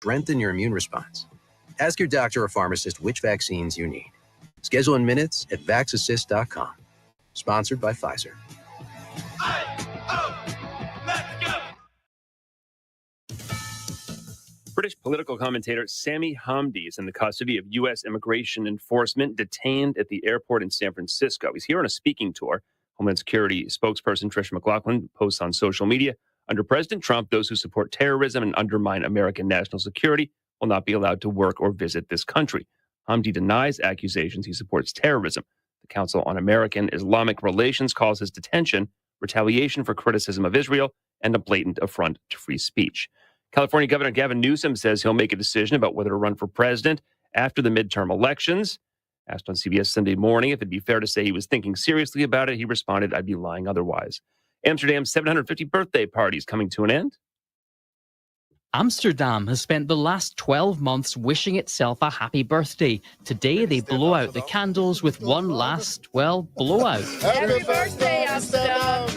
strengthen your immune response. Ask your doctor or pharmacist which vaccines you need. Schedule in minutes at VaxAssist.com. Sponsored by Pfizer. British political commentator Sami Hamdi is in the custody of U.S. immigration enforcement, detained at the airport in San Francisco. He's here on a speaking tour. Homeland Security spokesperson Tricia McLaughlin posts on social media, under President Trump, those who support terrorism and undermine American national security will not be allowed to work or visit this country. Hamdi denies accusations he supports terrorism. The Council on American Islamic Relations calls his detention retaliation for criticism of Israel and a blatant affront to free speech. California Governor Gavin Newsom says he'll make a decision about whether to run for president after the midterm elections. Asked on CBS Sunday Morning if it'd be fair to say he was thinking seriously about it, he responded, "I'd be lying otherwise." Amsterdam's 750 birthday party is coming to an end. Amsterdam has spent the last 12 months wishing itself a happy birthday. Today, they blow out the candles with one last, blowout. Happy birthday, Amsterdam!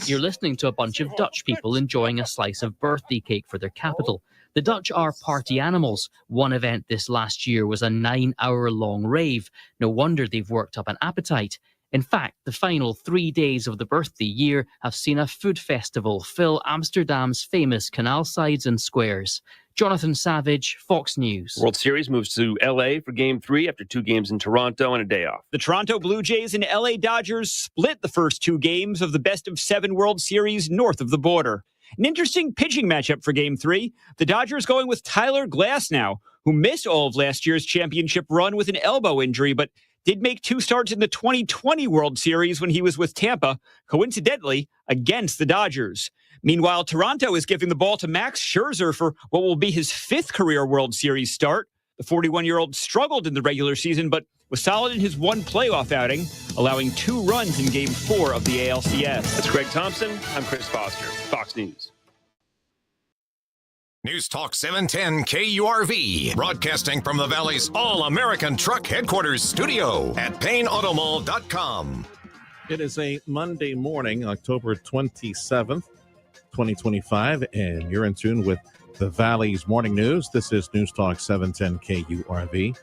You're listening to a bunch of Dutch people enjoying a slice of birthday cake for their capital. The Dutch are party animals. One event this last year was a 9-hour-long rave. No wonder they've worked up an appetite. In fact, the final 3 days of the birthday year have seen a food festival fill Amsterdam's famous canal sides and squares. Jonathan Savage, Fox News. World Series moves to L.A. for Game 3 after 2 games in Toronto and a day off. The Toronto Blue Jays and L.A. Dodgers split the first 2 games of the best-of-7 World Series north of the border. An interesting pitching matchup for Game 3. The Dodgers going with Tyler Glasnow, who missed all of last year's championship run with an elbow injury, but did make 2 starts in the 2020 World Series when he was with Tampa, coincidentally against the Dodgers. Meanwhile, Toronto is giving the ball to Max Scherzer for what will be his 5th career World Series start. The 41-year-old struggled in the regular season, but was solid in his 1 playoff outing, allowing 2 runs in Game 4 of the ALCS. That's Greg Thompson. I'm Chris Foster, Fox News. News Talk 710 KURV, broadcasting from the Valley's All-American Truck Headquarters studio at PayneAutomall.com. It is a Monday morning, October 27th, 2025, and you're in tune with the Valley's Morning News. This is News Talk 710 KURV.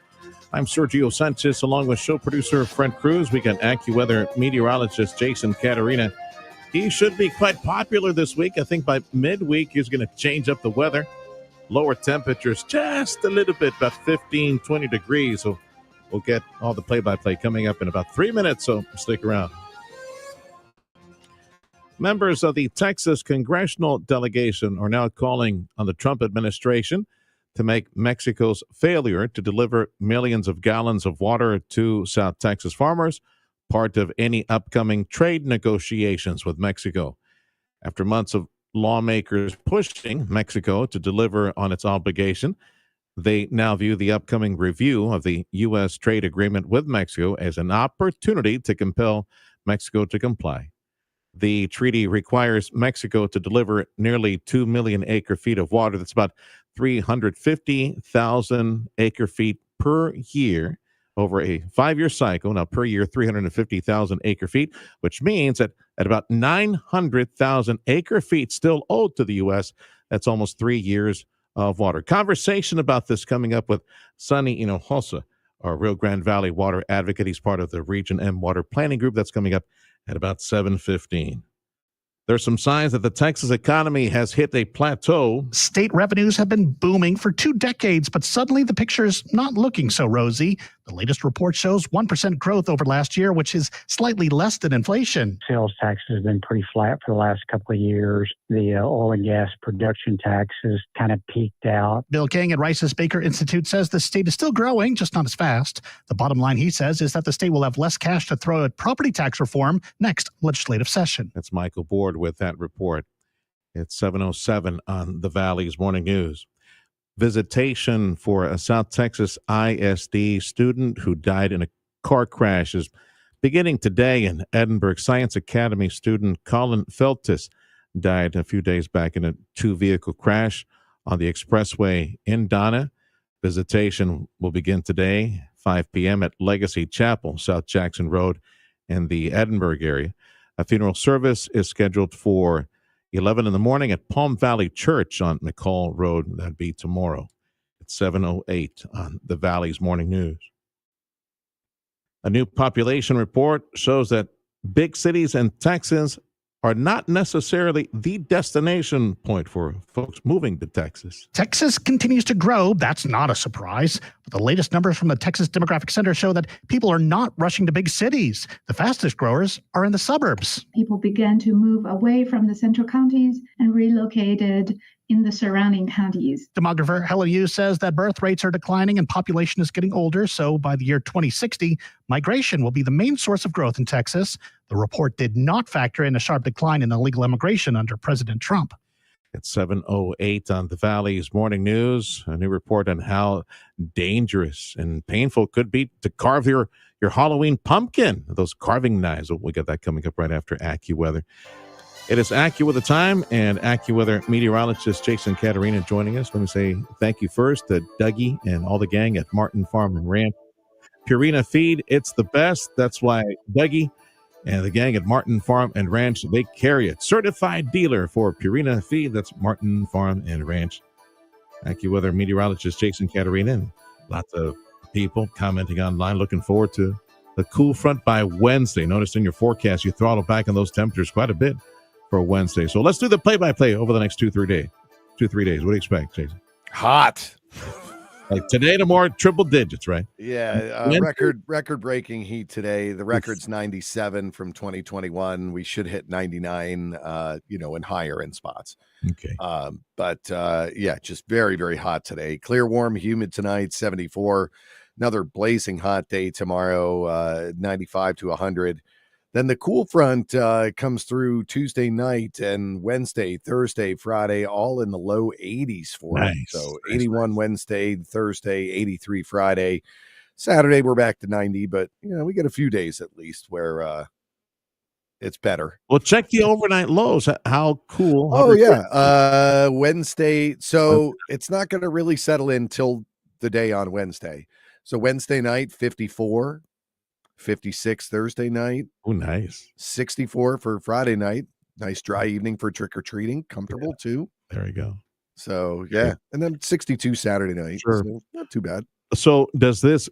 I'm Sergio Sanchez, along with show producer Fred Cruz. We got AccuWeather meteorologist Jason Caterina. He should be quite popular this week. I think by midweek, he's going to change up the weather. Lower temperatures just a little bit, about 15, 20 degrees. So we'll get all the play-by-play coming up in about 3 minutes, so stick around. Members of the Texas congressional delegation are now calling on the Trump administration to make Mexico's failure to deliver millions of gallons of water to South Texas farmers part of any upcoming trade negotiations with Mexico. After months of lawmakers pushing Mexico to deliver on its obligation, they now view the upcoming review of the U.S. trade agreement with Mexico as an opportunity to compel Mexico to comply. The treaty requires Mexico to deliver nearly 2 million acre-feet of water. That's about 350,000 acre-feet per year over a 5-year cycle. Now, per year, 350,000 acre-feet, which means that at about 900,000 acre-feet still owed to the U.S., that's almost 3 years of water. Conversation about this coming up with Sonny Hinojosa, our Rio Grande Valley water advocate. He's part of the Region M Water Planning Group. That's coming up at about 7:15. There's some signs that the Texas economy has hit a plateau. State revenues have been booming for 2 decades, but suddenly the picture's not looking so rosy. The latest report shows 1% growth over last year, which is slightly less than inflation. Sales taxes have been pretty flat for the last couple of years. The oil and gas production taxes kind of peaked out. Bill King at Rice's Baker Institute says the state is still growing, just not as fast. The bottom line, he says, is that the state will have less cash to throw at property tax reform next legislative session. That's Michael Board with that report. It's 7:07 on the Valley's Morning News. Visitation for a South Texas ISD student who died in a car crash is beginning today in Edinburgh. Science Academy student Colin Feltis died a few days back in a 2-vehicle crash on the expressway in Donna. Visitation will begin today, 5 p.m. at Legacy Chapel, South Jackson Road in the Edinburgh area. A funeral service is scheduled for 11 in the morning at Palm Valley Church on McCall Road. That'd be tomorrow at 7:08 on the Valley's Morning News. A new population report shows that big cities in Texas are not necessarily the destination point for folks moving to Texas. Texas continues to grow. That's not a surprise. But the latest numbers from the Texas Demographic Center show that people are not rushing to big cities. The fastest growers are in the suburbs. People began to move away from the central counties and relocated in the surrounding counties. Demographer Helen Yu says that birth rates are declining and population is getting older. So by the year 2060, migration will be the main source of growth in Texas. The report did not factor in a sharp decline in illegal immigration under President Trump. At 7:08 on the Valley's Morning News, a new report on how dangerous and painful it could be to carve your Halloween pumpkin. Those carving knives. We got that coming up right after AccuWeather. It is AccuWeather time, and AccuWeather meteorologist Jason Caterina joining us. Let me say thank you first to Dougie and all the gang at Martin Farm and Ranch. Purina Feed, it's the best. That's why Dougie and the gang at Martin Farm and Ranch, they carry it. Certified dealer for Purina Feed. That's Martin Farm and Ranch. AccuWeather meteorologist Jason Caterina, and lots of people commenting online, looking forward to the cool front by Wednesday. Notice in your forecast, you throttle back on those temperatures quite a bit for Wednesday. So let's do the play-by-play over the next 2-3 days. 2-3 days. What do you expect, Jason? Hot. Like today, tomorrow, triple digits, right? Yeah, record-breaking heat today. The record's 97 from 2021. We should hit 99, and higher in spots. Okay. Yeah, just very, very hot today. Clear, warm, humid tonight, 74. Another blazing hot day tomorrow, 95 to 100. Then the cool front comes through Tuesday night and Wednesday, Thursday, Friday, all in the low 80s for it. So 81 Wednesday, Thursday, 83 Friday. Saturday, we're back to 90, but, we get a few days at least where it's better. Well, check the overnight lows. How cool. Oh, yeah. Wednesday. So it's not going to really settle in till the day on Wednesday. So Wednesday night, 54. 56 Thursday night. Oh, nice. 64 for Friday night. Nice dry evening for trick-or-treating. Comfortable, too. There you go. So, yeah. And then 62 Saturday night. Sure. So not too bad. So does this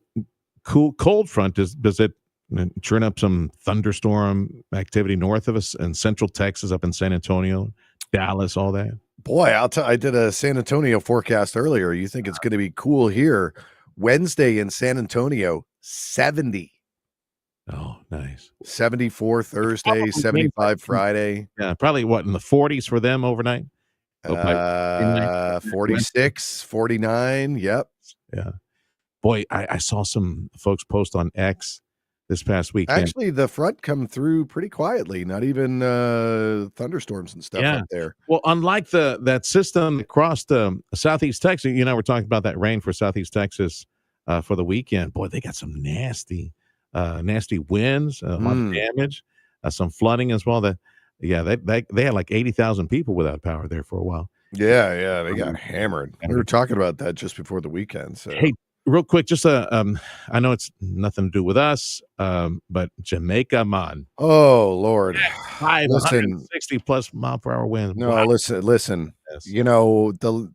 cold front, does it churn up some thunderstorm activity north of us in central Texas, up in San Antonio, Dallas, all that? Boy, I did a San Antonio forecast earlier. You think it's going to be cool here. Wednesday in San Antonio, 70. Oh, nice. 74 Thursday, 75 Friday. Yeah, probably in the 40s for them overnight? 46, 49. Yep. Yeah. Boy, I saw some folks post on X this past weekend. Actually, the front come through pretty quietly. Not even thunderstorms and stuff up there. Well, unlike that system across Southeast Texas, we're talking about that rain for Southeast Texas for the weekend. Boy, they got some nasty winds, a lot of damage, some flooding as well. They had like 80,000 people without power there for a while. Yeah, they got hammered. We were talking about that just before the weekend. So hey, real quick, just I know it's nothing to do with us, but Jamaica, man. Oh Lord, 560 plus mile per hour winds. No, wow. listen. Yes. The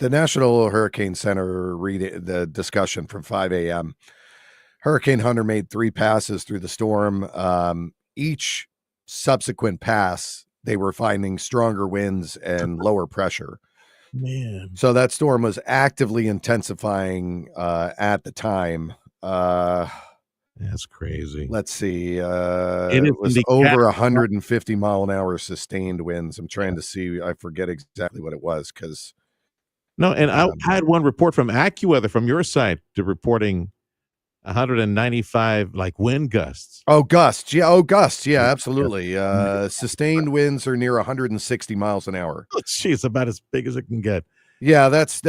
National Hurricane Center read the discussion from 5 a.m. Hurricane Hunter made 3 passes through the storm. Each subsequent pass, they were finding stronger winds and lower pressure. Man. So that storm was actively intensifying at the time. That's crazy. Let's see. It was over 150 mile an hour sustained winds. I'm trying to see. I forget exactly what it was because. No, and I had one report from AccuWeather from your side to reporting 195 wind gusts. Gusts. Yeah, absolutely. Sustained winds are near 160 miles an hour. Oh, geez, about as big as it can get. Yeah, that's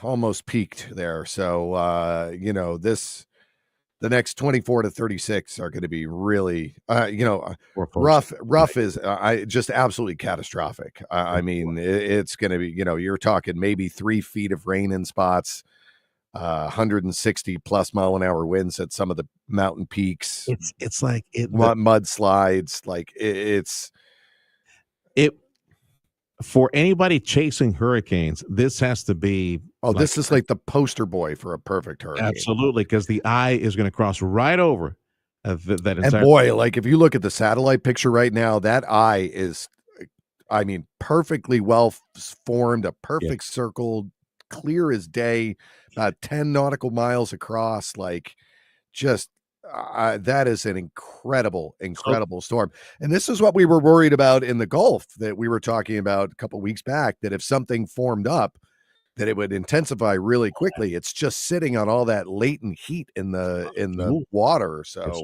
almost peaked there. So the next 24 to 36 are going to be really rough is just absolutely catastrophic. I mean, it's going to be, you're talking maybe 3 feet of rain in spots. 160 plus mile an hour winds at some of the mountain peaks. It's like mudslides. Like it's For anybody chasing hurricanes, this has to be. This is like the poster boy for a perfect hurricane. Absolutely, because the eye is going to cross right over that entire. And boy, like if you look at the satellite picture right now, that eye is, I mean, perfectly well formed, a perfect circle, clear as day, about 10 nautical miles across. Like, just that is an incredible storm. And this is what we were worried about in the Gulf that we were talking about a couple of weeks back, that if something formed up, that it would intensify really quickly. It's just sitting on all that latent heat in the water. So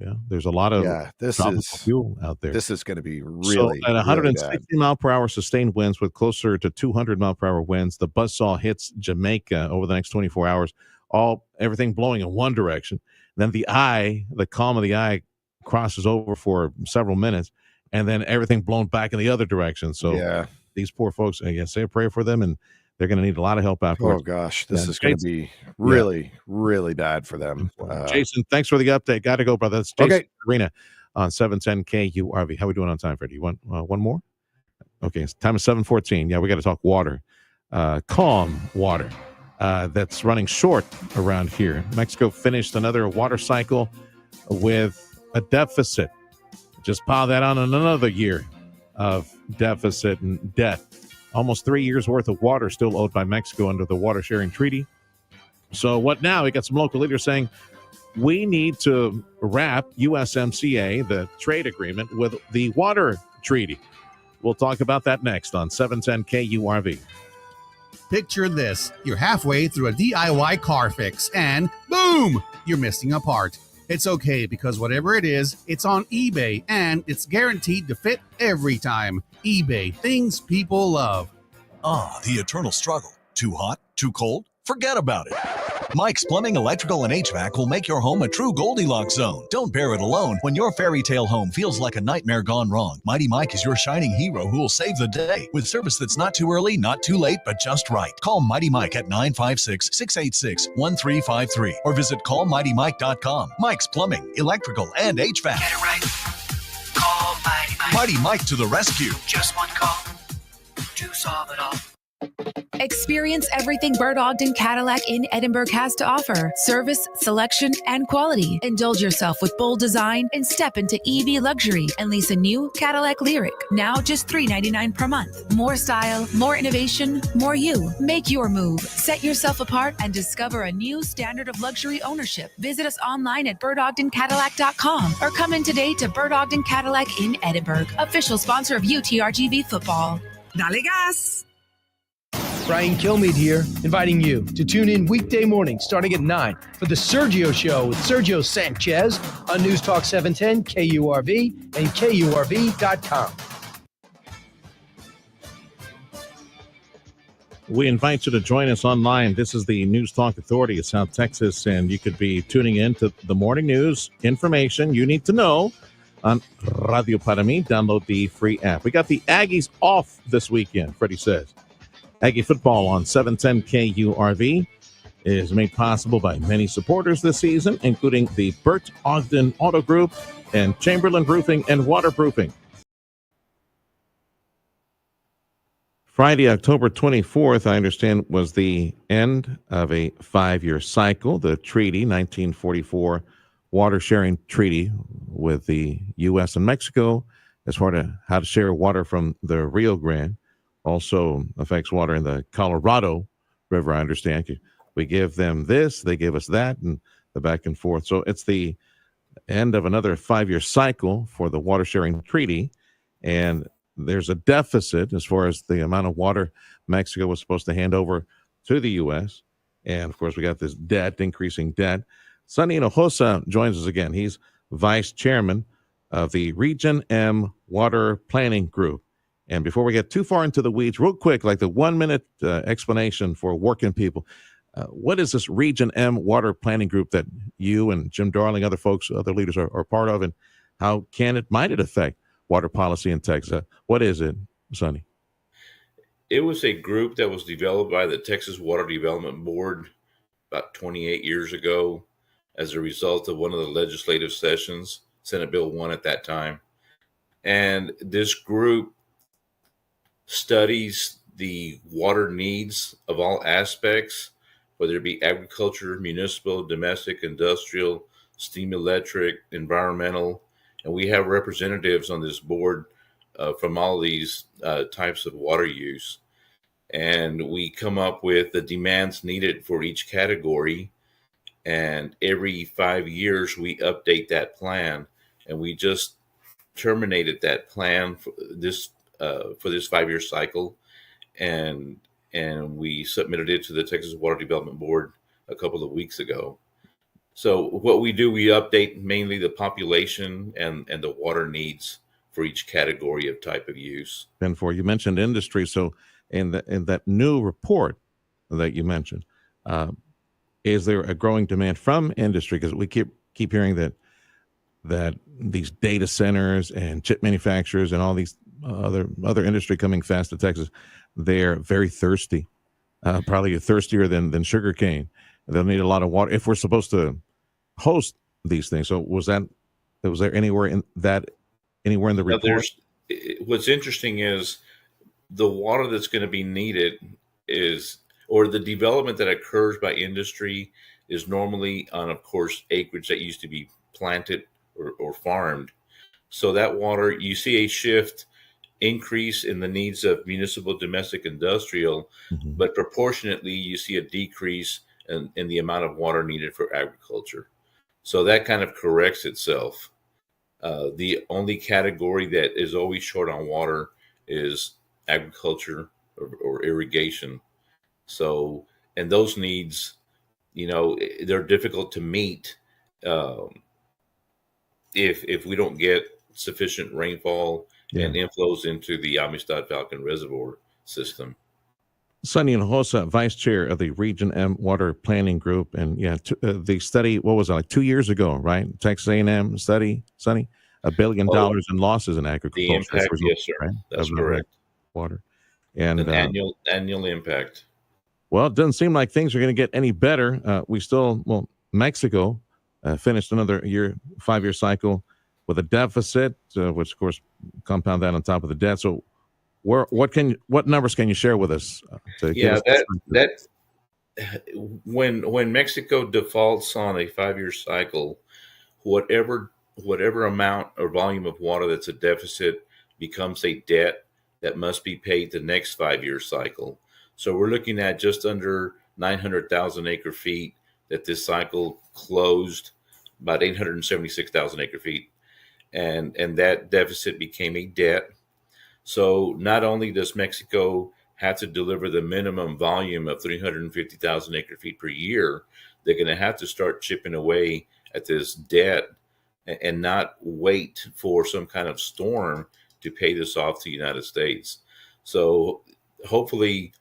yeah, there's a lot of tropical fuel out there. This is going to be really at 160 really mile per hour sustained winds with closer to 200 mile per hour winds. The buzzsaw hits Jamaica over the next 24 hours. Everything blowing in one direction. Then the calm of the eye crosses over for several minutes, and then everything blown back in the other direction. So these poor folks, say a prayer for them, and they're going to need a lot of help afterwards. Oh gosh, this is going to be really, really bad for them. Jason, thanks for the update. Got to go, brother. That's Jason Arena on 710 KURV. How are we doing on time, Freddie? You want one more? Okay, it's time is 7:14. Yeah, we got to talk water. Calm water. That's running short around here. Mexico finished another water cycle with a deficit. Just pile that on another year of deficit and debt. Almost 3 years worth of water still owed by Mexico under the water sharing treaty. So what now? We got some local leaders saying we need to wrap USMCA, the trade agreement, with the water treaty. We'll talk about that next on 710 KURV. Picture this. You're halfway through a DIY car fix and boom, you're missing a part. It's okay because whatever it is, it's on eBay and it's guaranteed to fit every time. eBay, things people love. The eternal struggle. Too hot? Too cold? Forget about it. Mike's Plumbing, Electrical, and HVAC will make your home a true Goldilocks zone. Don't bear it alone when your fairy tale home feels like a nightmare gone wrong. Mighty Mike is your shining hero who will save the day with service that's not too early, not too late, but just right. Call Mighty Mike at 956-686-1353 or visit callmightymike.com. Mike's Plumbing, Electrical, and HVAC. Get it right. Call Mighty Mike. Mighty Mike to the rescue. Just one call to solve it all. Experience everything Bert Ogden Cadillac in Edinburgh has to offer. Service, selection, and quality. Indulge yourself with bold design and step into EV luxury and lease a new Cadillac Lyriq. Now just $399 per month. More style, more innovation, more you. Make your move. Set yourself apart and discover a new standard of luxury ownership. Visit us online at BertOgdenCadillac.com or come in today to Bert Ogden Cadillac in Edinburgh, official sponsor of UTRGV football. Dale gas! Brian Kilmeade here, inviting you to tune in weekday mornings starting at 9 for The Sergio Show with Sergio Sanchez on News Talk 710, KURV, and KURV.com. We invite you to join us online. This is the News Talk Authority of South Texas, and you could be tuning in to the morning news information you need to know on Radio Para Mi. Download the free app. We got the Aggies off this weekend, Freddie says. Aggie football on 710 KURV is made possible by many supporters this season, including the Bert Ogden Auto Group and Chamberlain Roofing and Waterproofing. Friday, October 24th, I understand, was the end of a 5-year cycle, the treaty, 1944 water sharing treaty with the U.S. and Mexico as far as how to share water from the Rio Grande. Also affects water in the Colorado River, I understand. We give them this, they give us that, and the back and forth. So it's the end of another 5-year cycle for the water sharing treaty, and there's a deficit as far as the amount of water Mexico was supposed to hand over to the U.S. And, of course, we got this debt, increasing debt. Sonny Hinojosa joins us again. He's vice chairman of the Region M Water Planning Group. And before we get too far into the weeds, real quick, like the 1-minute explanation for working people, what is this Region M Water Planning Group that you and Jim Darling, other folks, other leaders are part of, and how might it affect water policy in Texas? What is it, Sonny? It was a group that was developed by the Texas Water Development Board about 28 years ago as a result of one of the legislative sessions, Senate Bill 1 at that time. And this group studies the water needs of all aspects, whether it be agriculture, municipal, domestic, industrial, steam, electric, environmental. And we have representatives on this board from all these types of water use. And we come up with the demands needed for each category. And every 5 years, we update that plan. And we just terminated that plan for this 5-year cycle, and we submitted it to the Texas Water Development Board a couple of weeks ago. So what we do, we update mainly the population and the water needs for each category of type of use. And for you mentioned industry, so in that new report that you mentioned, is there a growing demand from industry? Because we keep hearing that these data centers and chip manufacturers and all these other industry coming fast to Texas, they're very thirsty, probably thirstier than sugarcane. They'll need a lot of water if we're supposed to host these things. So was there anywhere in the report? What's interesting is the water that's going to be needed or the development that occurs by industry is normally on, of course, acreage that used to be planted or farmed. So that water, you see a increase in the needs of municipal, domestic, industrial, but proportionately you see a decrease in the amount of water needed for agriculture. So that kind of corrects itself. The only category that is always short on water is agriculture or irrigation. So, and those needs, they're difficult to meet if we don't get sufficient rainfall and inflows into the Amistad Falcon Reservoir system. Sonny Hinojosa, Vice Chair of the Region M Water Planning Group, and the study, what was it, like 2 years ago, right? Texas A&M study, Sonny, $1 billion in losses in agriculture. The impact, yes, sir. Right? That's correct. Water. And an annual impact. Well, it doesn't seem like things are going to get any better. Mexico finished another 5-year cycle with a deficit, which of course compound that on top of the debt. So what numbers can you share with us? When Mexico defaults on a 5-year cycle, whatever amount or volume of water that's a deficit becomes a debt that must be paid the next 5-year cycle. So we're looking at just under 900,000 acre feet that this cycle closed, about 876,000 acre feet. And that deficit became a debt. So not only does Mexico have to deliver the minimum volume of 350,000 acre feet per year, they're going to have to start chipping away at this debt and not wait for some kind of storm to pay this off to the United States. So hopefully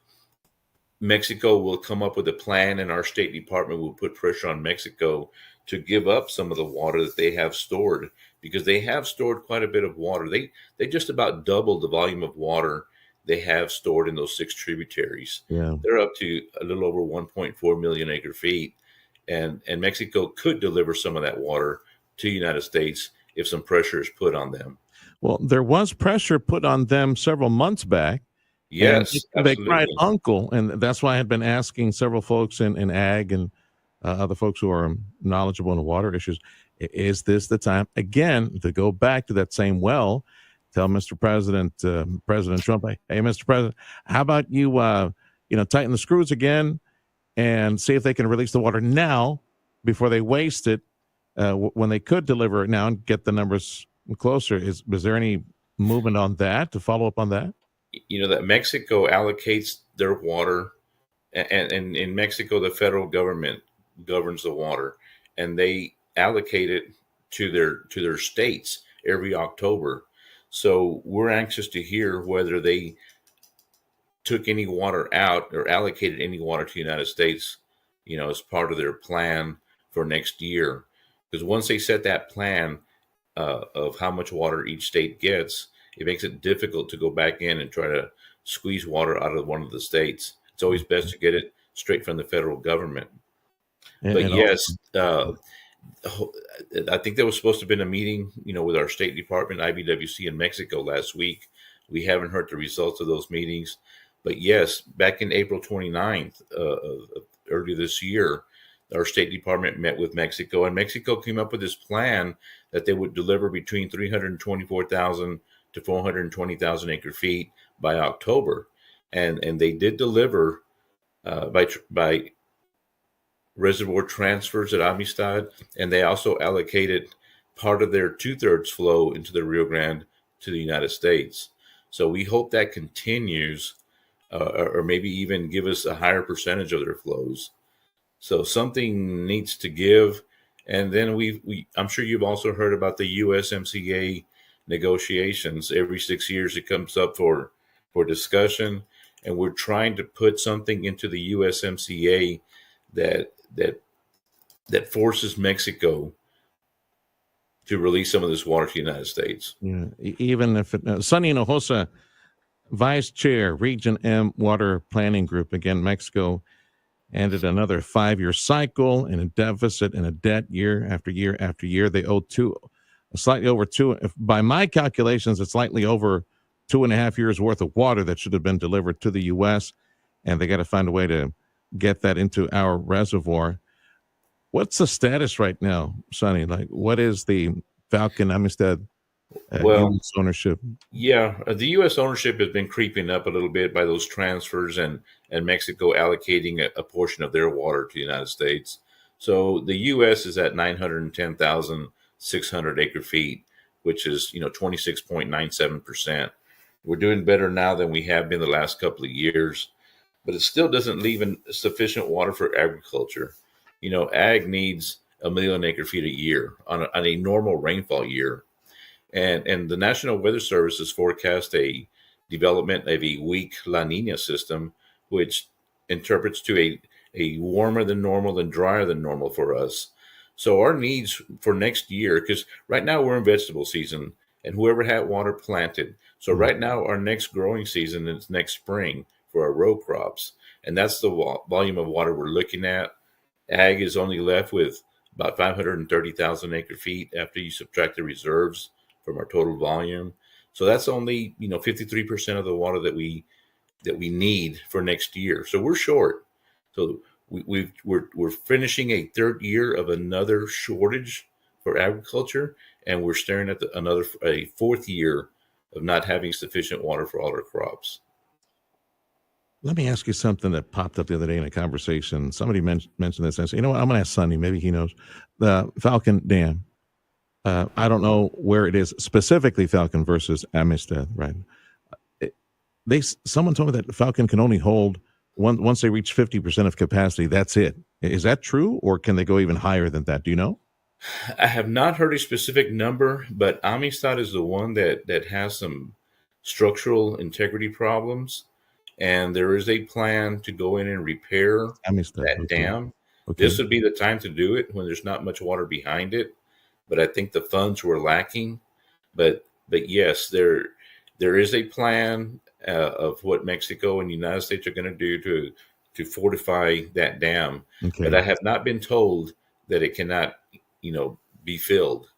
Mexico will come up with a plan, and our State Department will put pressure on Mexico to give up some of the water that they have stored, because they have stored quite a bit of water. They just about doubled the volume of water they have stored in those 6 tributaries. Yeah. They're up to a little over 1.4 million acre feet, and Mexico could deliver some of that water to the United States if some pressure is put on them. Well, there was pressure put on them several months back. Yes, they cried uncle, and that's why I had been asking several folks in ag and other folks who are knowledgeable in water issues, is this the time again to go back to that same well, tell Mr. President, President Trump, hey, Mr. President, how about you, tighten the screws again and see if they can release the water now before they waste it when they could deliver it now and get the numbers closer. Is there any movement on that to follow up on that? That Mexico allocates their water, and in Mexico, the federal government governs the water, and they allocate it to their states every October. So we're anxious to hear whether they took any water out or allocated any water to the United States, as part of their plan for next year. Because once they set that plan of how much water each state gets, it makes it difficult to go back in and try to squeeze water out of one of the states. It's always best to get it straight from the federal government. But yes, I think there was supposed to have been a meeting, with our State Department, IBWC in Mexico last week, We haven't heard the results of those meetings. But yes, back in April 29th, earlier this year, our State Department met with Mexico, and Mexico came up with this plan that they would deliver between 324,000 to 420,000 acre feet by October. And they did deliver by reservoir transfers at Amistad, and they also allocated part of their 2/3 flow into the Rio Grande to the United States. So we hope that continues, or maybe even give us a higher percentage of their flows. So something needs to give. And then I'm sure you've also heard about the USMCA negotiations. Every 6 years it comes up for discussion, and we're trying to put something into the USMCA that forces Mexico to release some of this water to the United States. Yeah, even if Sonny Hinojosa, Vice Chair, Region M Water Planning Group, again, Mexico ended another 5-year cycle in a deficit and a debt year after year after year. They owe slightly over two. By my calculations, it's slightly over 2.5 years worth of water that should have been delivered to the U.S., and they got to find a way to get that into our reservoir. What's the status right now, Sonny? Like, what is the Falcon Amistad U.S. ownership? Yeah, the U.S. ownership has been creeping up a little bit by those transfers and Mexico allocating a portion of their water to the United States. So the U.S. is at 910,600 acre feet, which is 26.97%. We're doing better now than we have been the last couple of years, but it still doesn't leave sufficient water for agriculture. Ag needs 1 million acre feet a year on a normal rainfall year. And the National Weather Service has forecast a development of a weak La Nina system, which interprets to a warmer than normal and drier than normal for us. So our needs for next year, because right now we're in vegetable season, and whoever had water planted. So right now our next growing season is next spring for our row crops. And that's the volume of water we're looking at. Ag is only left with about 530,000 acre feet after you subtract the reserves from our total volume. So that's only 53% of the water that we need for next year. So we're short. So we're finishing a third year of another shortage for agriculture, and we're staring at a fourth year of not having sufficient water for all our crops. Let me ask you something that popped up the other day in a conversation. Somebody mentioned this. I said, you know what? I'm going to ask Sonny. Maybe he knows. The Falcon Dam. I don't know where it is specifically, Falcon versus Amistad, right? Someone told me that Falcon can only hold once they reach 50% of capacity. That's it. Is that true, or can they go even higher than that? Do you know? I have not heard a specific number, but Amistad is the one that has some structural integrity problems, and there is a plan to go in and repair that dam. Okay. This would be the time to do it when there's not much water behind it, but I think the funds were lacking. But yes, there is a plan of what Mexico and the United States are going to do to fortify that dam. Okay. But I have not been told that it cannot, be filled.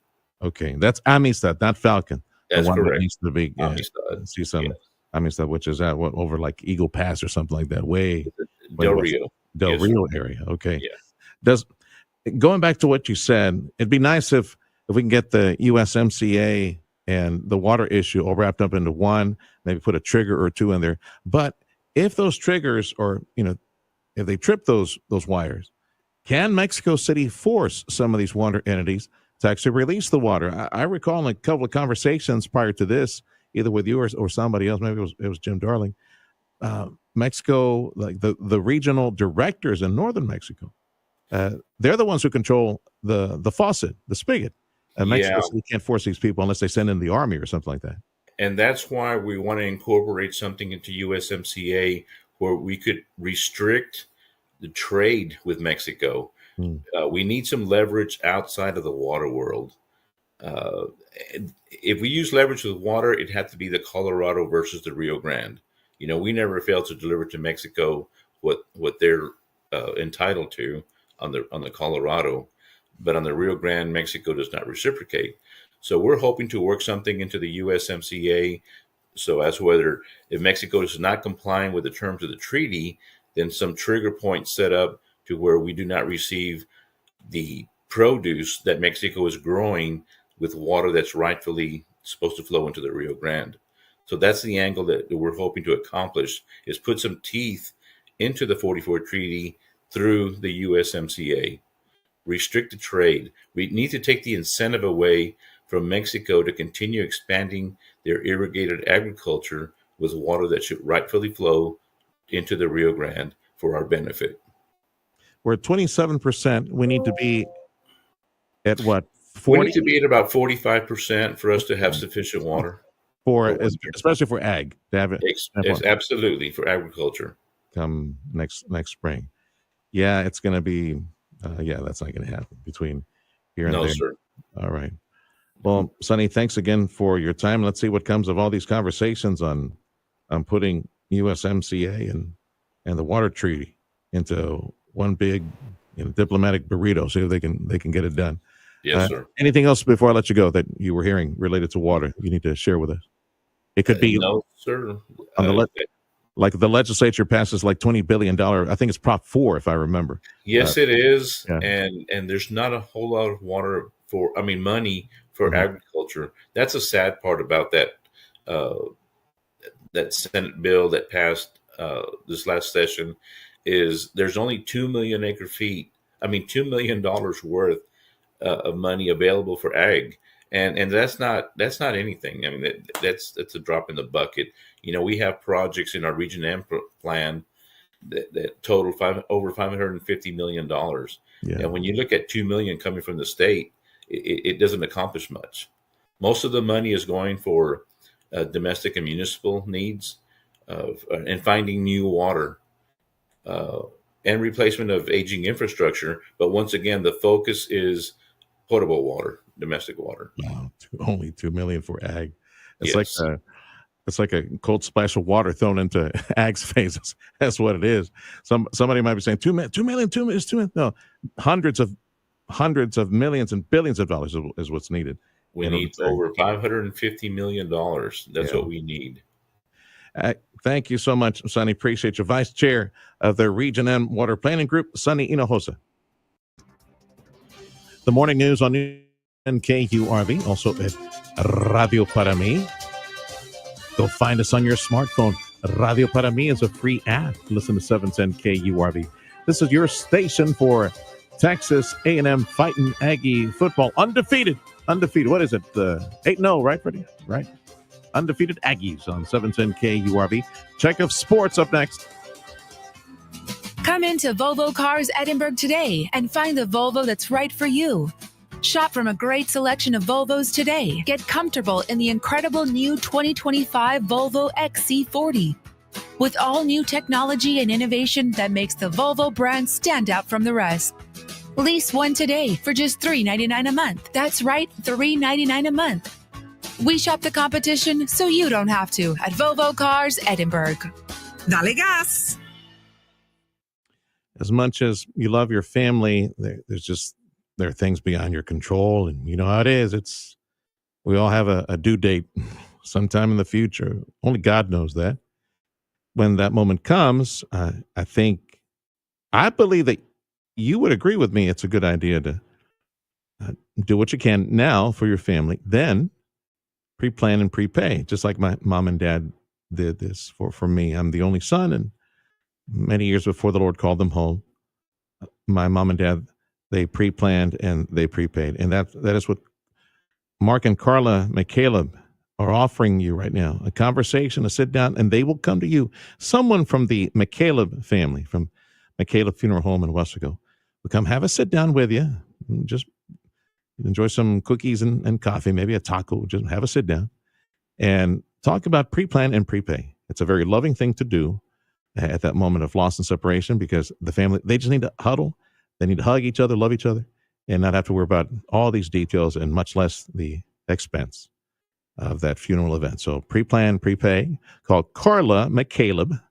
Okay, that's Amistad, not Falcon. That's the one correct. That needs to be Amistad. See some Amistad, which is at over like Eagle Pass or something like that. Del Rio. Del Rio area. Okay. Yeah. Going back to what you said, it'd be nice if we can get the USMCA and the water issue all wrapped up into one, maybe put a trigger or two in there. But if those triggers, or if they trip those wires, can Mexico City force some of these water entities to actually release the water? I recall in a couple of conversations prior to this, either with you or somebody else, maybe it was Jim Darling, Mexico, like the regional directors in northern Mexico, they're the ones who control the faucet, the spigot. Mexico City can't force these people unless they send in the army or something like that. And that's why we want to incorporate something into USMCA where we could restrict the trade with Mexico. We need some leverage outside of the water world. If we use leverage with water, it had to be the Colorado versus the Rio Grande. We never failed to deliver to Mexico what they're entitled to on the Colorado, but on the Rio Grande, Mexico does not reciprocate. So we're hoping to work something into the USMCA So as whether if Mexico is not complying with the terms of the treaty, then some trigger points set up to where we do not receive the produce that Mexico is growing with water that's rightfully supposed to flow into the Rio Grande. So that's the angle that we're hoping to accomplish, is put some teeth into the 44 treaty through the USMCA. Restrict the trade. We need to take the incentive away from Mexico to continue expanding their irrigated agriculture with water that should rightfully flow into the Rio Grande for our benefit. We're at 27%. We need to be at what? 40? We need to be at about 45% for us to have sufficient water. Especially for ag. To have it, absolutely, for agriculture. Come next spring. Yeah, it's going to be, that's not going to happen between here and there. No, sir. All right. Well, Sonny, thanks again for your time. Let's see what comes of all these conversations on putting USMCA and the water treaty into one big diplomatic burrito. See if they can get it done. Yes, sir. Anything else before I let you go that you were hearing related to water you need to share with us? It could be no, sir. Like the legislature passes like $20 billion. I think it's Prop 4, if I remember. Yes, it is. Yeah. And there's not a whole lot of money for agriculture. That's a sad part about that that Senate bill that passed this last session is there's only 2 million $2 million worth of money available for ag. And that's not anything. I mean, that's a drop in the bucket. We have projects in our Region M plan that total over $550 million. Yeah. And when you look at 2 million coming from the state, it doesn't accomplish much. Most of the money is going for domestic and municipal needs and finding new water and replacement of aging infrastructure. But once again, the focus is potable water, domestic water. Wow, only 2 million for ag. It's like a cold splash of water thrown into ag's face. That's what it is. Somebody might be saying 2 million is 2 million. No, hundreds of millions and billions of dollars is what's needed. We need over $550 million. That's what we need. Thank you so much, Sonny. Appreciate you. Vice Chair of the Region M Water Planning Group, Sonny Hinojosa. The morning news on KURV, also at Radio Para Mi. Go find us on your smartphone. Radio Para Mi is a free app. Listen to 710 KURV. This is your station for Texas A&M fighting Aggie football. Undefeated. What is it? 8-0, right, Freddie? Right. Undefeated Aggies on 710 KURV. Check of sports up next. Come into Volvo Cars Edinburgh today and find the Volvo that's right for you. Shop from a great selection of Volvos today. Get comfortable in the incredible new 2025 Volvo XC40. With all new technology and innovation that makes the Volvo brand stand out from the rest. Lease one today for just $399 a month. That's right, $399 a month. We shop the competition so you don't have to at Volvo Cars Edinburgh. Dale gas! As much as you love your family, there are things beyond your control, and you know how it is. We all have a due date sometime in the future. Only God knows that. When that moment comes, I believe that you would agree with me. It's a good idea to do what you can now for your family, then pre-plan and prepay, just like my mom and dad did this for me. I'm the only son, and many years before the Lord called them home, my mom and dad, they pre-planned and they prepaid. And that is what Mark and Carla McCaleb are offering you right now, a conversation, a sit down, and they will come to you. Someone from the McCaleb family, from McCaleb Funeral Home in Westaco, will come have a sit down with you. Just enjoy some cookies and coffee, maybe a taco. Just have a sit down and talk about pre-plan and prepay. It's a very loving thing to do at that moment of loss and separation, because the family, they just need to huddle. They need to hug each other, love each other, and not have to worry about all these details and much less the expense of that funeral event. So pre-plan, prepay. Call Carla McCaleb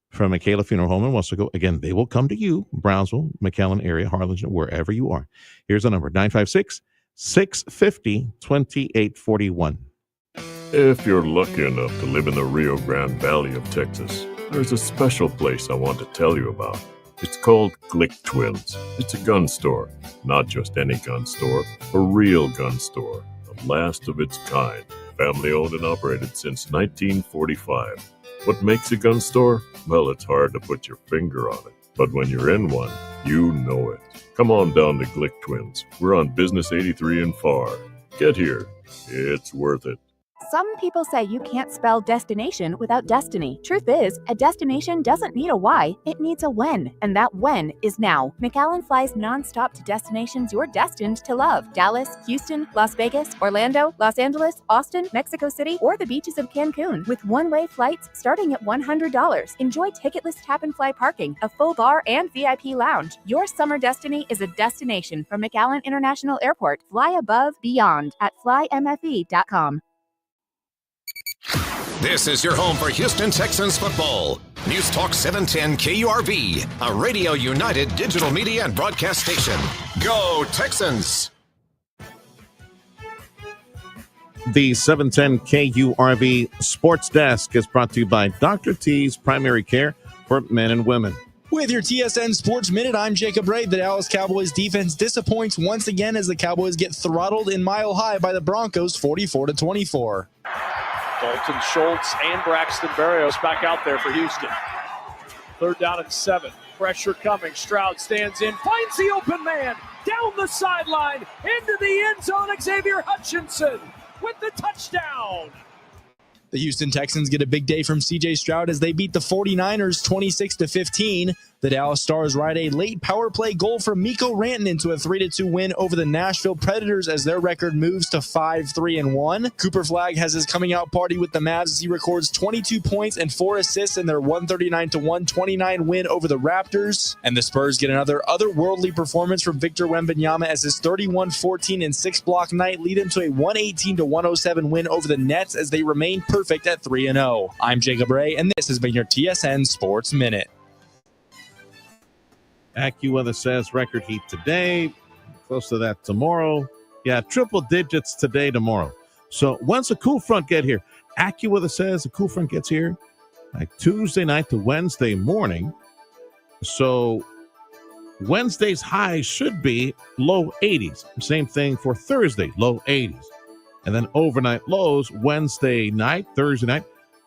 from McCaleb Funeral Home in Westaco. Again, they will come to you, Brownsville, McAllen area, Harlingen, wherever you are. Here's the number, 956-650-2841. If you're lucky enough to live in the Rio Grande Valley of Texas, there's a special place I want to tell you about. It's called Glick Twins. It's a gun store. Not just any gun store, a real gun store. The last of its kind. Family owned and operated since 1945. What makes a gun store? Well, it's hard to put your finger on it. But when you're in one, you know it. Come on down to Glick Twins. We're on Business 83 in Farr. Get here. It's worth it. Some people say you can't spell destination without destiny. Truth is, a destination doesn't need a why, it needs a when. And that when is now. McAllen flies nonstop to destinations you're destined to love. Dallas, Houston, Las Vegas, Orlando, Los Angeles, Austin, Mexico City, or the beaches of Cancun. With one-way flights starting at $100. Enjoy ticketless tap and fly parking, a full bar, and VIP lounge. Your summer destiny is a destination from McAllen International Airport. Fly above, beyond at flymfe.com. This is your home for Houston Texans football. News Talk 710 KURV, a Radio United digital media and broadcast station. Go Texans! The 710 KURV Sports Desk is brought to you by Dr. T's Primary Care for Men and Women. With your TSN Sports Minute, I'm Jacob Ray. The Dallas Cowboys defense disappoints once again as the Cowboys get throttled in Mile High by the Broncos 44-24. Dalton Schultz and Braxton Berrios back out there for Houston. 3rd down and 7. Pressure coming. Stroud stands in, finds the open man, down the sideline, into the end zone. Xavier Hutchinson with the touchdown. The Houston Texans get a big day from C.J. Stroud as they beat the 49ers 26-15. The Dallas Stars ride a late power play goal from Miko Ranton into a 3-2 win over the Nashville Predators as their record moves to 5-3-1. Cooper Flagg has his coming out party with the Mavs as he records 22 points and 4 assists in their 139-129 win over the Raptors. And the Spurs get another otherworldly performance from Victor Wembanyama as his 31-14 and 6-block night lead him to a 118-107 win over the Nets as they remain perfect at 3-0. I'm Jacob Ray, and this has been your TSN Sports Minute. AccuWeather says record heat today, close to that tomorrow. Yeah, triple digits today, tomorrow. So once a cool front get here, AccuWeather says a cool front gets here like Tuesday night to Wednesday morning. So Wednesday's high should be low 80s. Same thing for Thursday, low 80s. And then overnight lows Wednesday night, Thursday night,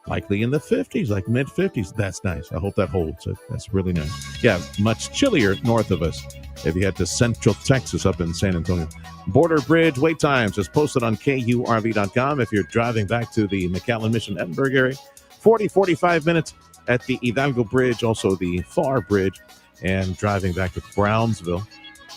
likely in the 50s, like mid-50s. That's nice. I hope that holds. That's really nice. Yeah, much chillier north of us if you head to Central Texas up in San Antonio. Border Bridge wait times is posted on KURV.com if you're driving back to the McAllen, Mission, Edinburgh area. 45 minutes at the Hidalgo Bridge, also the Farr Bridge, and driving back to Brownsville.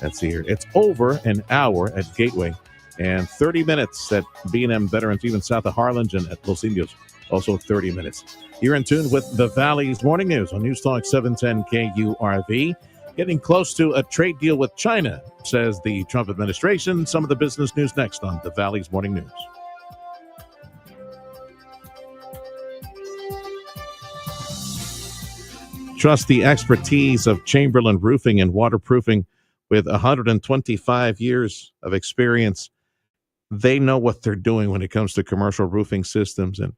Let's see here. It's over an hour at Gateway and 30 minutes at B&M Veterans, even south of Harlingen at Los Indios. Also 30 minutes. You're in tune with the Valley's Morning News on News Talk 710 KURV. Getting close to a trade deal with China, says the Trump administration. Some of the business news next on the Valley's Morning News. Trust the expertise of Chamberlain Roofing and Waterproofing with 125 years of experience. They know what they're doing when it comes to commercial roofing systems. And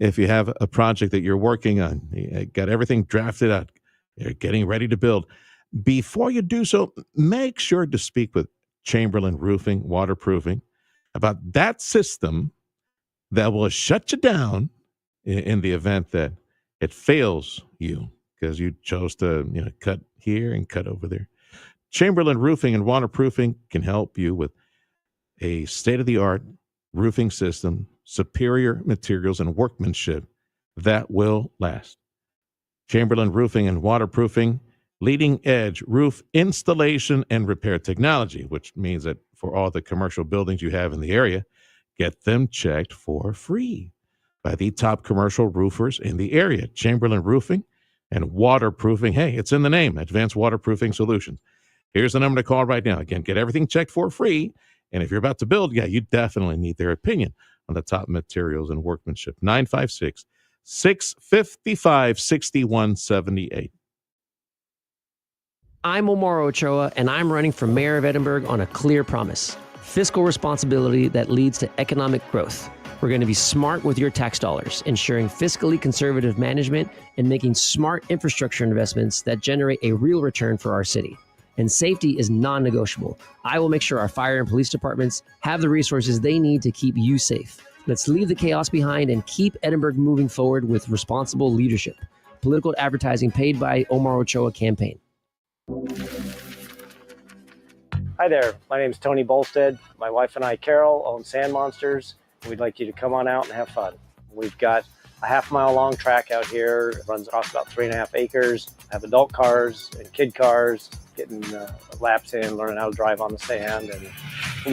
if you have a project that you're working on, you got everything drafted out, you're getting ready to build, before you do so, make sure to speak with Chamberlain Roofing, Waterproofing about that system that will shut you down in the event that it fails you because you chose to cut here and cut over there. Chamberlain Roofing and Waterproofing can help you with a state-of-the-art roofing system, superior materials and workmanship that will last. Chamberlain Roofing and Waterproofing, leading-edge roof installation and repair technology, which means that for all the commercial buildings you have in the area, get them checked for free by the top commercial roofers in the area. Chamberlain Roofing and Waterproofing. Hey, it's in the name, Advanced Waterproofing Solutions. Here's the number to call right now. Again, get everything checked for free. And if you're about to build, you definitely need their opinion on the top materials and workmanship. 956-655-6178. I'm Omar Ochoa, and I'm running for mayor of Edinburgh on a clear promise: fiscal responsibility that leads to economic growth. We're going to be smart with your tax dollars, ensuring fiscally conservative management and making smart infrastructure investments that generate a real return for our city. And safety is non-negotiable. I will make sure our fire and police departments have the resources they need to keep you safe. Let's leave the chaos behind and keep Edinburgh moving forward with responsible leadership. Political advertising paid by Omar Ochoa campaign. Hi there, my name is Tony Bolstead. My wife and I, Carol, own Sand Monsters. We'd like you to come on out and have fun. We've got a half-mile long track out here. It runs across about 3.5 acres. Have adult cars and kid cars, getting laps in, learning how to drive on the sand. And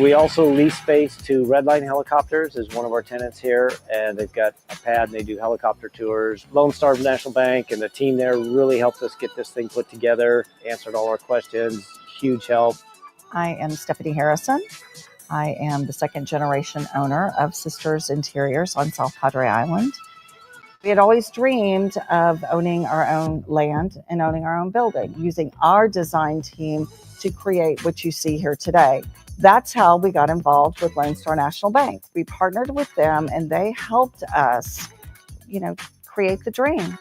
we also lease space to Redline Helicopters is one of our tenants here, and they've got a pad and they do helicopter tours. Lone Star National Bank and the team there really helped us get this thing put together, answered all our questions, huge help. I am Stephanie Harrison. I am the second generation owner of Sisters Interiors on South Padre Island. We had always dreamed of owning our own land and owning our own building, using our design team to create what you see here today. That's how we got involved with Lone Star National Bank. We partnered with them and they helped us, create the dream.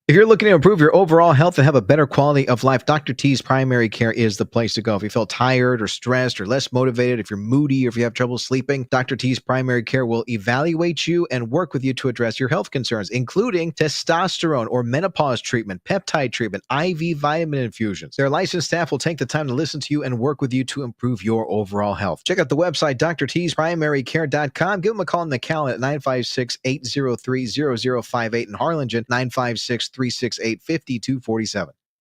If you're looking to improve your overall health and have a better quality of life, Dr. T's Primary Care is the place to go. If you feel tired or stressed or less motivated, if you're moody or if you have trouble sleeping, Dr. T's Primary Care will evaluate you and work with you to address your health concerns, including testosterone or menopause treatment, peptide treatment, IV vitamin infusions. Their licensed staff will take the time to listen to you and work with you to improve your overall health. Check out the website, drtsprimarycare.com. Give them a call on the Cal at 956-803-0058 in Harlingen, 956-368-5247.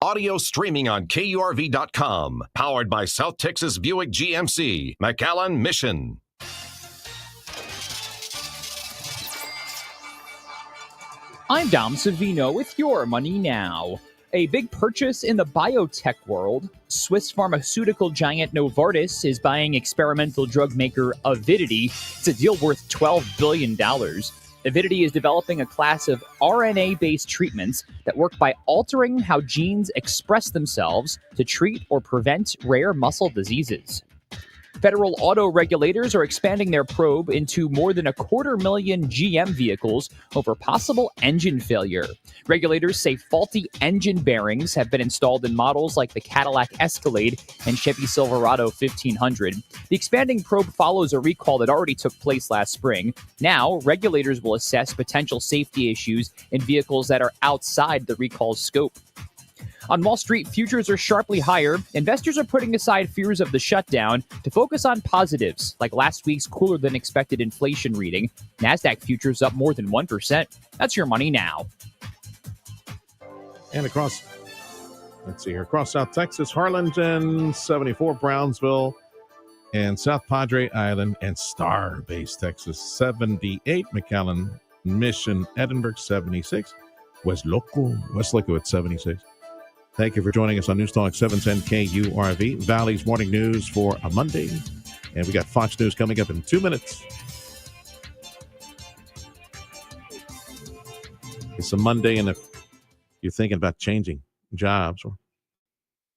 Audio streaming on KURV.com. Powered by South Texas Buick GMC. McAllen Mission. I'm Dom Savino with Your Money Now. A big purchase in the biotech world. Swiss pharmaceutical giant Novartis is buying experimental drug maker Avidity. It's a deal worth $12 billion. Avidity is developing a class of RNA-based treatments that work by altering how genes express themselves to treat or prevent rare muscle diseases. Federal auto regulators are expanding their probe into more than 250,000 GM vehicles over possible engine failure. Regulators say faulty engine bearings have been installed in models like the Cadillac Escalade and Chevy Silverado 1500. The expanding probe follows a recall that already took place last spring. Now, regulators will assess potential safety issues in vehicles that are outside the recall's scope. On Wall Street, futures are sharply higher. Investors are putting aside fears of the shutdown to focus on positives, like last week's cooler-than-expected inflation reading. NASDAQ futures up more than 1%. That's Your Money Now. And across South Texas, Harlingen, 74, Brownsville, and South Padre Island, and Starbase, Texas, 78, McAllen Mission, Edinburgh, 76, West Loco at 76. Thank you for joining us on News Talk 710 KURV, Valley's morning news for a Monday. And we got Fox News coming up in 2 minutes. It's a Monday, and if you're thinking about changing jobs,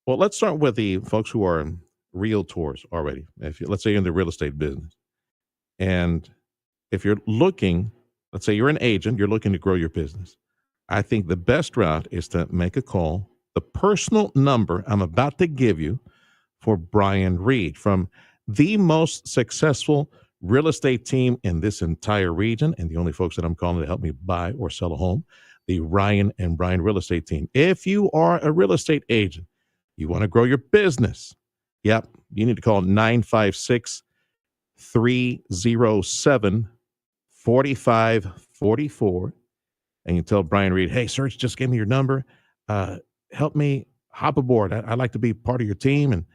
well, let's start with the folks who are realtors already. Let's say you're in the real estate business. And if you're looking, let's say you're an agent, you're looking to grow your business. I think the best route is to make a call. The personal number I'm about to give you for Brian Reed from the most successful real estate team in this entire region, and the only folks that I'm calling to help me buy or sell a home, the Ryan and Brian real estate team. If you are a real estate agent, you want to grow your business, you need to call 956-307-4544, and you tell Brian Reed, hey, Serge just gave me your number. Help me hop aboard. I'd like to be part of your team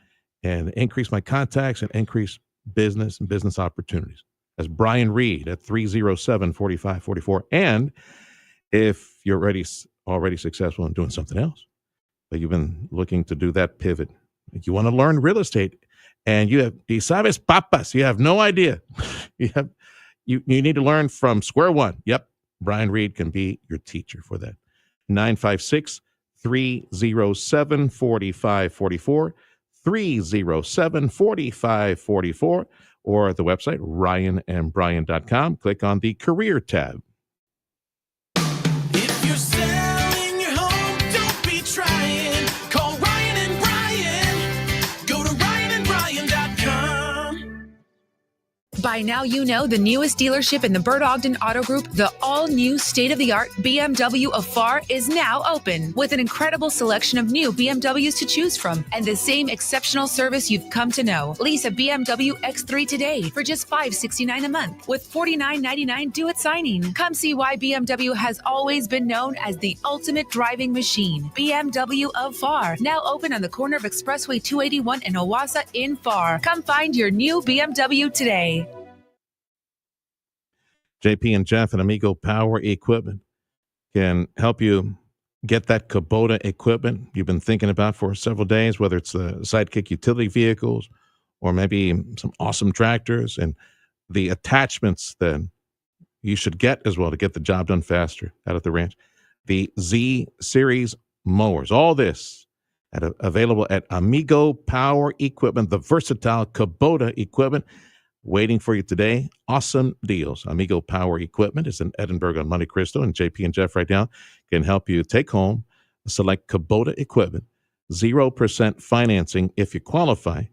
and increase my contacts and increase business and business opportunities. That's Brian Reed at 307-4544. And if you're already successful in doing something else, but you've been looking to do that pivot, you want to learn real estate, and you sabes papas, you have no idea. you need to learn from square one. Yep, Brian Reed can be your teacher for that. 956-307-4544, 307-4544 or the website ryanandbrian.com. Click on the career tab. If you're selling your home, don't be trying. Call Ryan and Brian. Go to ryanandbrian.com. By now, you know the newest dealership in the Bert Ogden Auto Group, the all-new state-of-the-art BMW of FAR, is now open with an incredible selection of new BMWs to choose from and the same exceptional service you've come to know. Lease a BMW X3 today for just $569 a month with $49.99 due at signing. Come see why BMW has always been known as the ultimate driving machine. BMW of FAR, now open on the corner of Expressway 281 and Owasso in FAR. Come find your new BMW today. JP and Jeff and Amigo Power Equipment can help you get that Kubota equipment you've been thinking about for several days, whether it's the Sidekick utility vehicles or maybe some awesome tractors and the attachments that you should get as well to get the job done faster out at the ranch. The Z Series mowers, all this available at Amigo Power Equipment, the versatile Kubota equipment. Waiting for you today. Awesome deals. Amigo Power Equipment is in Edinburgh on Monte Cristo, and JP and Jeff right now can help you take home select Kubota equipment, 0% financing if you qualify,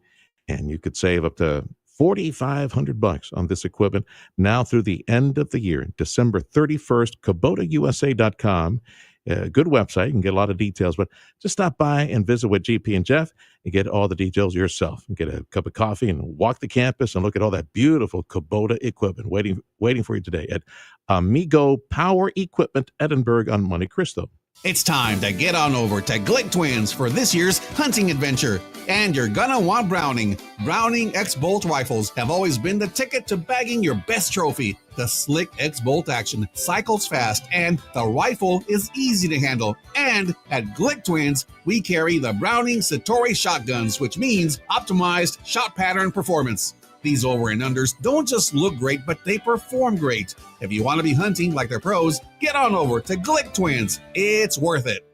and you could save up to $4,500 on this equipment now through the end of the year, December 31st, KubotaUSA.com. Good website. You can get a lot of details, but just stop by and visit with GP and Jeff and get all the details yourself and get a cup of coffee and walk the campus and look at all that beautiful Kubota equipment waiting for you today at Amigo Power Equipment, Edinburgh on Monte Cristo. It's time to get on over to Glick Twins for this year's hunting adventure. And you're gonna want Browning. Browning X-Bolt rifles have always been the ticket to bagging your best trophy. The slick X-Bolt action cycles fast and the rifle is easy to handle. And at Glick Twins, we carry the Browning Satori shotguns, which means optimized shot pattern performance. These over and unders don't just look great, but they perform great. If you want to be hunting like they're pros, get on over to Glick Twins. It's worth it.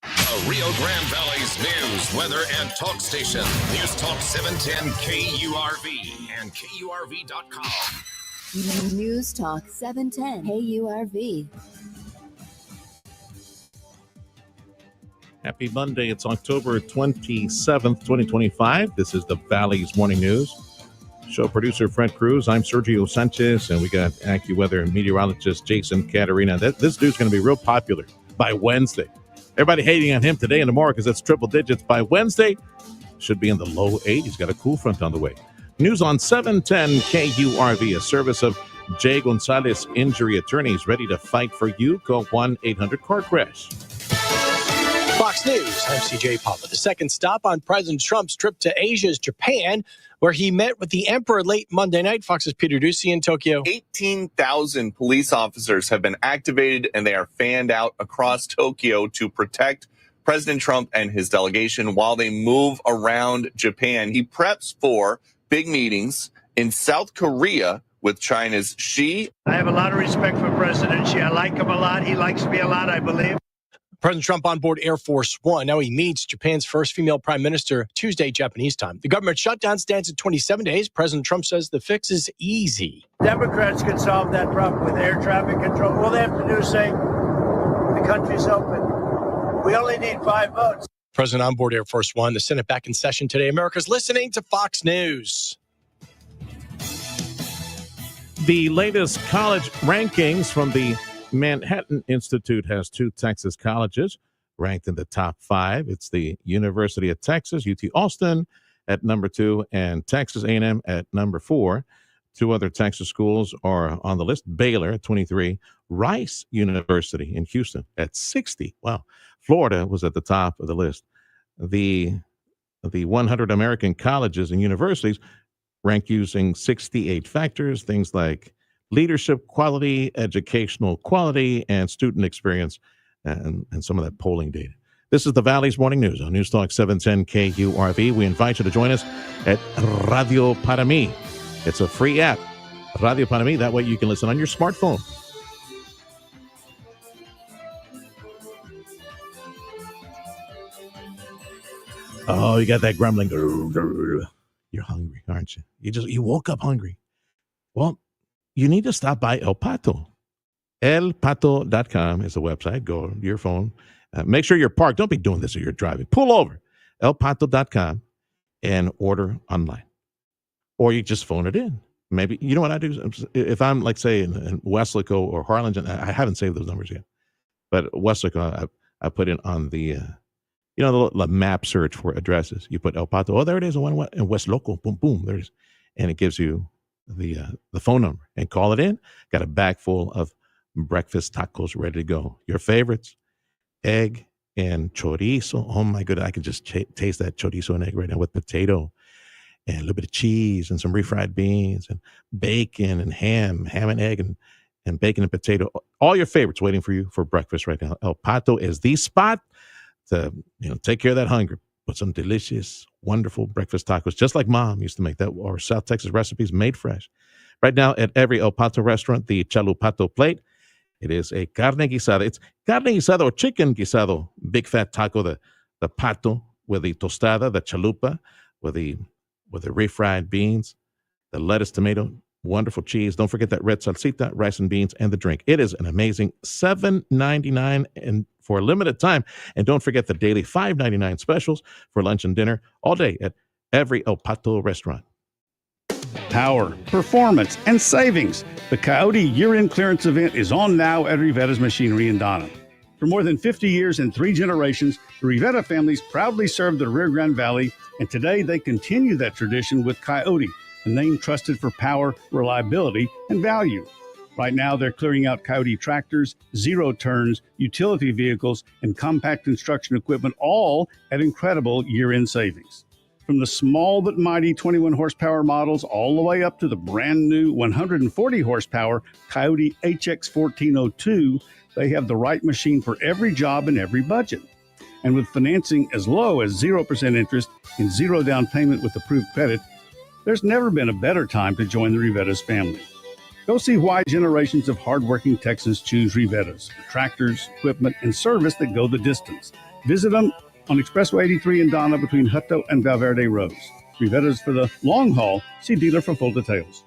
The Rio Grande Valley's news, weather, and talk station. News Talk 710 KURV and KURV.com. News Talk 710 KURV. Happy Monday. It's October 27th, 2025. This is the Valley's Morning News. Show producer Fred Cruz. I'm Sergio Sanchez, and we got AccuWeather meteorologist Jason Caterina. This dude's going to be real popular by Wednesday. Everybody hating on him today and tomorrow because it's triple digits. By Wednesday, should be in the low 80s. Got a cool front on the way. News on 710 KURV, a service of Jay Gonzalez Injury Attorneys, ready to fight for you. Call 1-800-CAR-CRASH. Fox News, I'm CJ Papa. The second stop on President Trump's trip to Asia is Japan, where he met with the emperor late Monday night. Fox's Peter Ducey in Tokyo. 18,000 police officers have been activated, and they are fanned out across Tokyo to protect President Trump and his delegation while they move around Japan. He preps for big meetings in South Korea with China's Xi. I have a lot of respect for President Xi. I like him a lot. He likes me a lot, I believe. President Trump on board Air Force One. Now he meets Japan's first female prime minister Tuesday, Japanese time. The government shutdown stands at 27 days. President Trump says the fix is easy. Democrats can solve that problem with air traffic control. All they have to do is say the country's open. We only need 5 votes. President on board Air Force One. The Senate back in session today. America's listening to Fox News. The latest college rankings from the Manhattan Institute has 2 Texas colleges ranked in the top 5. It's the University of Texas, UT Austin at number 2, and Texas A&M at number 4. 2 other Texas schools are on the list. Baylor at 23, Rice University in Houston at 60. Wow. Florida was at the top of the list. The 100 American colleges and universities rank using 68 factors, things like leadership quality, educational quality, and student experience, and some of that polling data. This is the Valley's Morning News on News Talk 710 KURV. We invite you to join us at Radio Para Mi. It's a free app, Radio Para Mi. That way you can listen on your smartphone. Oh, you got that grumbling. You're hungry, aren't you? You woke up hungry. Well, you need to stop by El Pato. ElPato.com is the website. Go to your phone. Make sure you're parked. Don't be doing this if you're driving. Pull over. ElPato.com and order online. Or you just phone it in. Maybe, you know what I do? If I'm, like, say, in Weslaco or Harlingen, I haven't saved those numbers yet. But Weslaco, I put in on the, the map search for addresses. You put El Pato. Oh, there it is. In West Local. Boom, boom. There it is. And it gives you the phone number. And call it in. Got a bag full of breakfast tacos ready to go. Your favorites, egg and chorizo. Oh, my goodness. I can just taste that chorizo and egg right now with potato and a little bit of cheese and some refried beans and bacon and ham and egg and bacon and potato. All your favorites waiting for you for breakfast right now. El Pato is the spot to take care of that hunger. Put some delicious, wonderful breakfast tacos, just like Mom used to make that, or South Texas recipes made fresh. Right now at every El Pato restaurant, the Chalupato plate, it is a carne guisada. It's carne guisada or chicken guisado, big fat taco, the pato with the tostada, the chalupa with the refried beans, the lettuce, tomato, wonderful cheese. Don't forget that red salsita, rice and beans, and the drink. It is an amazing $7.99 and for a limited time. And don't forget the daily $5.99 specials for lunch and dinner all day at every El Pato restaurant. Power, performance, and savings. The Coyote year-end clearance event is on now at Rivetta's Machinery in Donham. For more than 50 years and 3 generations, the Rivetta families proudly served the Rio Grande Valley, and today they continue that tradition with Coyote, a name trusted for power, reliability, and value. Right now, they're clearing out Coyote tractors, zero turns, utility vehicles, and compact construction equipment, all at incredible year-end savings. From the small but mighty 21 horsepower models all the way up to the brand new 140 horsepower Coyote HX 1402, they have the right machine for every job and every budget. And with financing as low as 0% interest and zero down payment with approved credit, there's never been a better time to join the Rivetta's family. Go see why generations of hardworking Texans choose Rivetta's for tractors, equipment, and service that go the distance. Visit them on Expressway 83 in Donna between Hutto and Valverde Roads. Rivetta's for the long haul. See dealer for full details.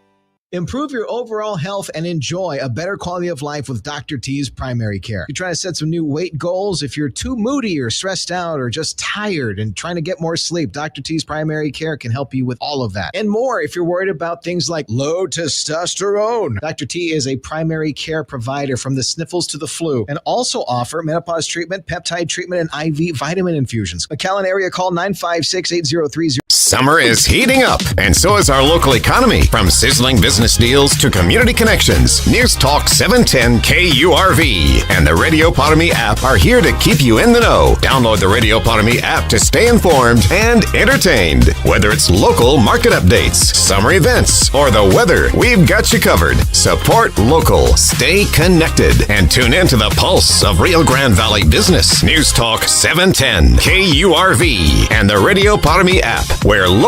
Improve your overall health and enjoy a better quality of life with Dr. T's Primary Care. You're trying to set some new weight goals. If you're too moody or stressed out or just tired and trying to get more sleep, Dr. T's Primary Care can help you with all of that and more. If you're worried about things like low testosterone, Dr. T is a primary care provider from the sniffles to the flu and also offer menopause treatment, peptide treatment, and IV vitamin infusions. McAllen area, call 956-8030. Summer is heating up, and so is our local economy. From sizzling business deals to community connections, News Talk 710 KURV and the Radio Potami app are here to keep you in the know. Download the Radio Potami app to stay informed and entertained. Whether it's local market updates, summer events, or the weather, we've got you covered. Support local, stay connected, and tune in to the pulse of Rio Grande Valley business. News Talk 710 KURV and the Radio Potami app, where local